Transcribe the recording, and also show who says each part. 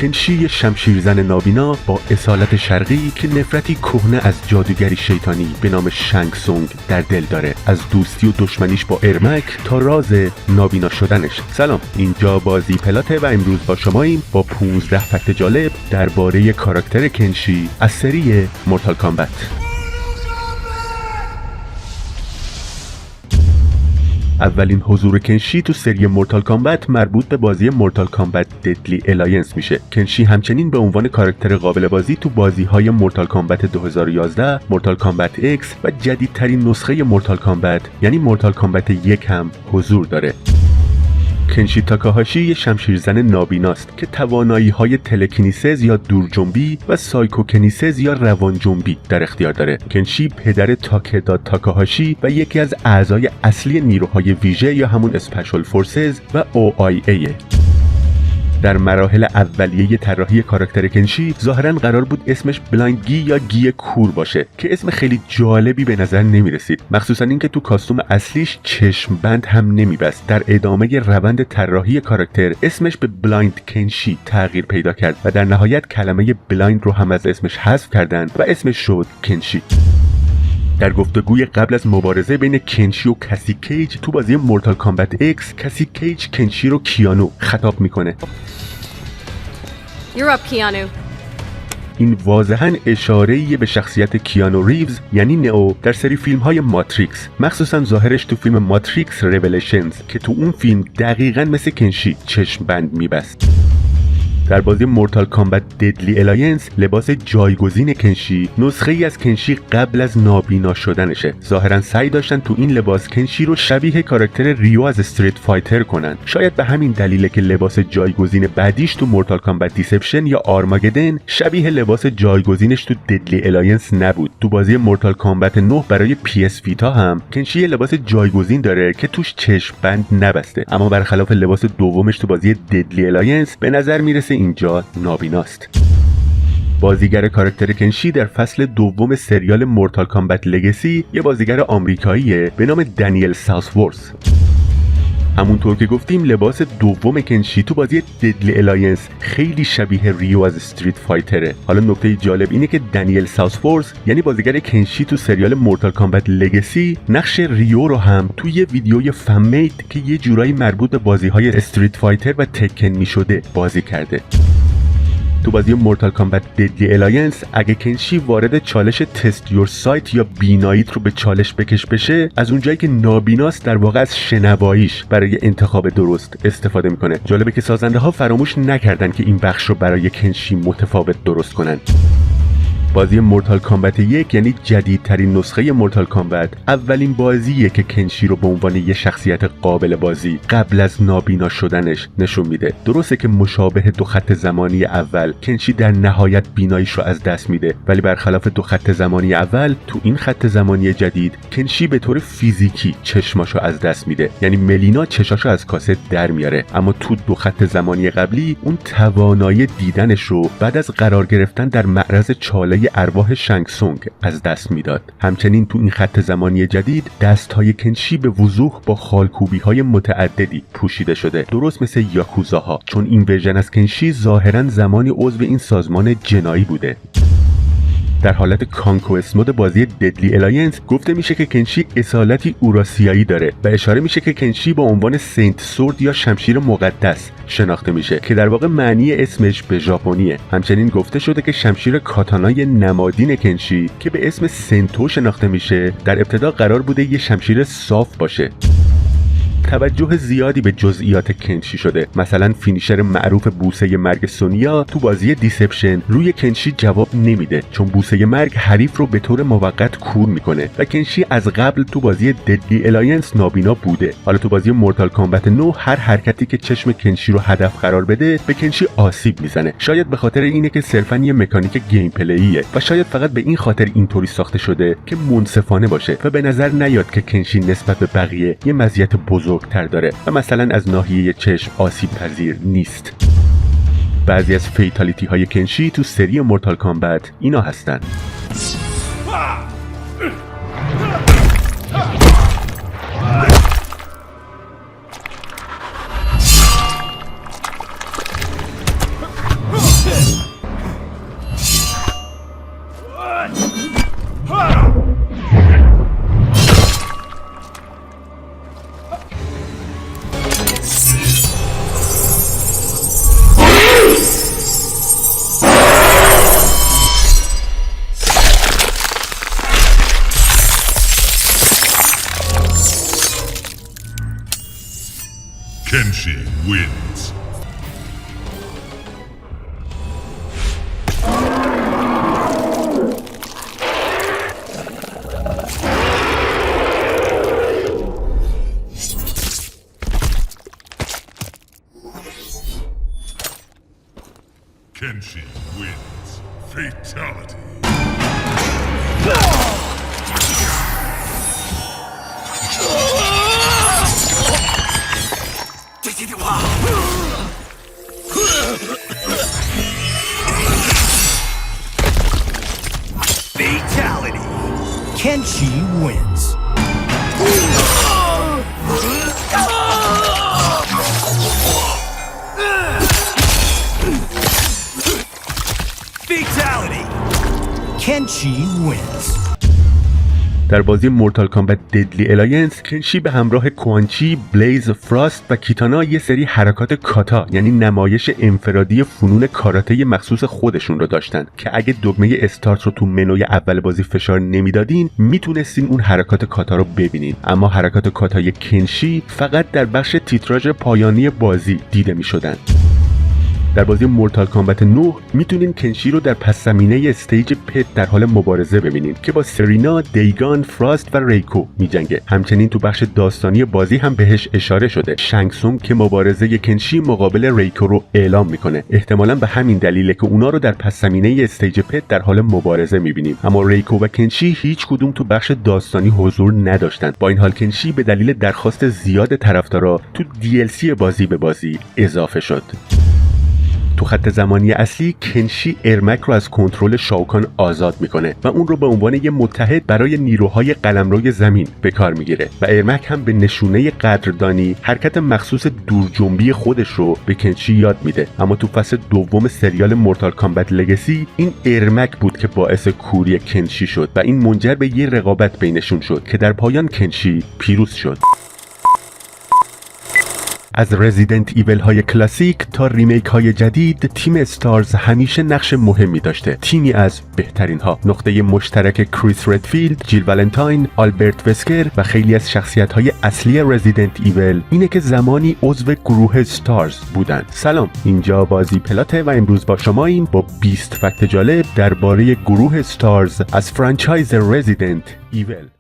Speaker 1: کنشی یه شمشیرزن نابینا با اصالت شرقی که نفرتی کهنه از جادوگری شیطانی به نام شنگ سونگ در دل داره، از دوستی و دشمنیش با ارمک تا راز نابینا شدنش. سلام، اینجا بازی پلاته و امروز با شماییم با 15 فکت جالب درباره کاراکتر کنشی از سری مورتال کامبت. اولین حضور کنشی تو سری مورتال کامبت مربوط به بازی مورتال کامبت ددلی الاینس میشه. کنشی همچنین به عنوان کاراکتر قابل بازی تو بازی‌های مورتال کامبت 2011، مورتال کامبت اکس و جدیدترین نسخه مورتال کامبت یعنی مورتال کامبت 1 هم حضور داره. کنشی تاکاهاشی یه شمشیرزن نابیناست که توانایی‌های تلکینیسز یا دورجنبی و سایکوکنیسز یا روانجنبی در اختیار داره. کنشی پدر تاکدا تاکاهاشی و یکی از اعضای اصلی نیروهای ویژه یا همون اسپشال فورسز و OIA. در مراحل اولیه طراحی کاراکتر کنشی ظاهراً قرار بود اسمش بلایند گی یا گی کور باشه که اسم خیلی جالبی به نظر نمی رسید، مخصوصاً اینکه تو کاستوم اصلیش چشم بند هم نمیبست. در ادامه روند طراحی کاراکتر اسمش به بلایند کنشی تغییر پیدا کرد و در نهایت کلمه بلایند رو هم از اسمش حذف کردند و اسمش شد کنشی. در گفتگوی قبل از مبارزه بین کنشی و کسی کیج تو بازی مورتال کامبت اکس، کسی کیج کنشی رو کیانو خطاب میکنه.
Speaker 2: You're up, Keanu.
Speaker 1: این واضحاً اشاره‌ای به شخصیت کیانو ریوز یعنی نئو در سری فیلم‌های ماتریکس، مخصوصاً ظاهرش تو فیلم ماتریکس ریولشنز که تو اون فیلم دقیقاً مثل کنشی چشم بند میبست. در بازی مورتال کامبت ددلی الاینس لباس جایگزین کنشی نسخه ای از کنشی قبل از نابینا شدنشه. ظاهرا سعی داشتن تو این لباس کنشی رو شبیه کاراکتر ریو از استریت فایتر کنن. شاید به همین دلیله که لباس جایگزین بعدیش تو مورتال کامبت دیسپشن یا آرماگدن شبیه لباس جایگزینش تو ددلی الاینس نبود. تو بازی مورتال کامبت 9 برای PS ویتا هم کنشی لباس جایگزین داره که توش چشم بند نبسته، اما برخلاف لباس دومش تو بازی ددلی الاینس به نظر میرسه اینجا نابیناست. بازیگر کاراکتر کنشی در فصل دوم سریال مورتال کامبت لگسی یه بازیگر آمریکاییه به نام دنیل ساوثورث. همونطور که گفتیم لباس دوم کنشی تو بازی ددلی الاینس خیلی شبیه ریو از استریت فایتره. حالا نکته جالب اینه که دنیل ساوثورث یعنی بازیگر کنشی تو سریال مورتال کامبت لگسی نقش ریو رو هم توی یه ویدیوی فن مید که یه جورایی مربوط به بازی‌های استریت فایتر و تکن می‌شده بازی کرده. تو بازی مورتال کامبت ددلی الاینس اگه کنشی وارد چالش تست یور سایت یا بیناییت رو به چالش بکش بشه، از اونجایی که نابیناست در واقع از شنواییش برای انتخاب درست استفاده میکنه. جالبه که سازنده ها فراموش نکردن که این بخش رو برای کنشی متفاوت درست کنن. بازی مورتال کامبت 1 یعنی جدیدترین نسخه مورتال کامبت اولین بازیه که کنشی رو به عنوان یه شخصیت قابل بازی قبل از نابینا شدنش نشون میده. درسته که مشابه دو خط زمانی اول کنشی در نهایت بیناییش رو از دست میده، ولی برخلاف دو خط زمانی اول تو این خط زمانی جدید کنشی به طور فیزیکی چشماشو از دست میده، یعنی ملینا چشاشو از کاسه در میاره، اما تو دو خط زمانی قبلی اون توانایی دیدنش رو بعد از قرار گرفتن در معرض چاله ارواح شنگ سونگ از دست میداد. همچنین تو این خط زمانی جدید دستهای کنشی به وضوح با خالکوبی‌های متعددی پوشیده شده، درست مثل یاکوزاها، چون این ورژن از کنشی ظاهراً زمانی عضو این سازمان جنایی بوده. در حالت کانکوست مود بازی ددلی الاینس گفته میشه که کنشی اصالتی اوراسیایی داره و اشاره میشه که کنشی با عنوان سنت سورد یا شمشیر مقدس شناخته میشه که در واقع معنی اسمش به ژاپنیه. همچنین گفته شده که شمشیر کاتانای نمادین کنشی که به اسم سنتو شناخته میشه در ابتدا قرار بوده یه شمشیر صاف باشه. توجه زیادی به جزئیات کنشی شده، مثلا فینیشر معروف بوسه مرگ سونیا تو بازی دیسپشن روی کنشی جواب نمیده، چون بوسه مرگ حریف رو به طور موقت کور میکنه و کنشی از قبل تو بازی ددلی الاینس نابینا بوده. حالا تو بازی مورتال کامبت 9 هر حرکتی که چشم کنشی رو هدف قرار بده به کنشی آسیب میزنه. شاید به خاطر اینه که صرفاً یه مکانیک گیم پلیه و شاید فقط به این خاطر اینطوری ساخته شده که منصفانه باشه و به نظر نیاد که کنشی نسبت به بقیه یه مزیت بزرگتر داره و مثلا از ناحیه چشم آسیب پذیر نیست. بعضی از فیتالیتی های کنشی تو سری مورتال کامبت اینا هستن:
Speaker 2: Kenshi wins. Kenshi wins. Fatality.
Speaker 3: Fatality. Kenshi wins. Fatality. Kenshi wins.
Speaker 1: در بازی مورتال کامبت ددلی الاینس کنشی به همراه کوانچی، بلیز، فراست و کیتانا یه سری حرکات کاتا یعنی نمایش انفرادی فنون کاراته مخصوص خودشون رو داشتن که اگه دکمه استارت رو تو منوی اول بازی فشار نمیدادین میتونستین اون حرکات کاتا رو ببینین، اما حرکات کاتای کنشی فقط در بخش تیتراژ پایانی بازی دیده میشدن. در بازی مورتال کامبت 9 میتونین کنشی رو در پس زمینه استیج پت در حال مبارزه ببینین که با سرینا، دیگان، فراست و ریکو میجنگه. همچنین تو بخش داستانی بازی هم بهش اشاره شده. شنگسونگ که مبارزه کنشی مقابل ریکو رو اعلام میکنه. احتمالاً به همین دلیله که اونا رو در پس زمینه استیج پت در حال مبارزه میبینیم. اما ریکو و کنشی هیچ کدوم تو بخش داستانی حضور نداشتن. با این حال کنشی به دلیل درخواست زیاد طرفدارا تو DLC بازی به بازی اضافه شد. تو خط زمانی اصلی کنشی ارمک رو از کنترل شاوکان آزاد میکنه و اون رو به عنوان یه متحد برای نیروهای قلمروی زمین به کار میگیره و ارمک هم به نشونه قدردانی حرکت مخصوص دورجنبی خودش رو به کنشی یاد میده. اما تو فصل دوم سریال مورتال کامبت لگسی این ارمک بود که باعث کوری کنشی شد و این منجر به یه رقابت بینشون شد که در پایان کنشی پیروز شد. از رزیدنت ایول های کلاسیک تا ریمیک های جدید تیم استارز همیشه نقش مهمی داشته. تیمی از بهترین ها، نقطه مشترک کریس ردفیلد، جیل ولنتاین، آلبرت وسکر و خیلی از شخصیت های اصلی رزیدنت ایول اینه که زمانی عضو گروه استارز بودن. سلام، اینجا بازی پلاته و امروز با شماییم با 20 فکت جالب درباره گروه استارز از فرانچایز رزیدنت ایول.